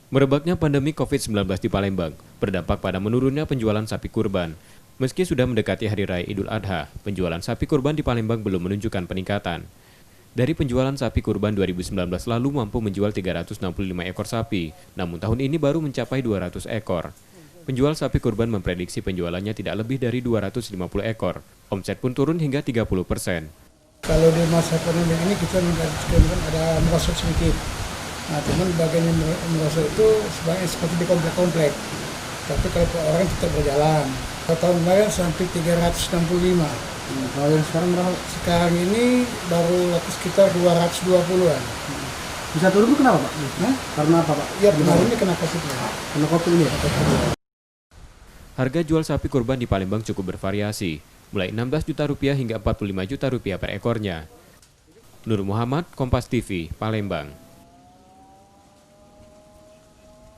Merebaknya pandemi COVID-19 di Palembang berdampak pada menurunnya penjualan sapi kurban. Meski sudah mendekati Hari Raya Idul Adha, penjualan sapi kurban di Palembang belum menunjukkan peningkatan. Dari penjualan sapi kurban 2019 lalu mampu menjual 365 ekor sapi, namun tahun ini baru mencapai 200 ekor. Penjual sapi kurban memprediksi penjualannya tidak lebih dari 250 ekor. Omset pun turun hingga 30%. Kalau di masa pandemi ini kita mengatakan ada merosot sedikit. Nah, cuman bagian yang merosot itu sebenarnya seperti di komplek-komplek. Tapi kalau orang tetap berjalan. Tahun kemarin sampai 365. Kalau yang sekarang berapa? Sekarang ini baru laku sekitar 220-an. Bisa turun itu kenapa, Pak? Nah, Karena apa, Pak? ya pengaruhnya kena COVID. Karena COVID ini ya? Harga jual sapi kurban di Palembang cukup bervariasi, mulai Rp16 juta hingga Rp45 juta per ekornya. Nur Muhammad, Kompas TV, Palembang.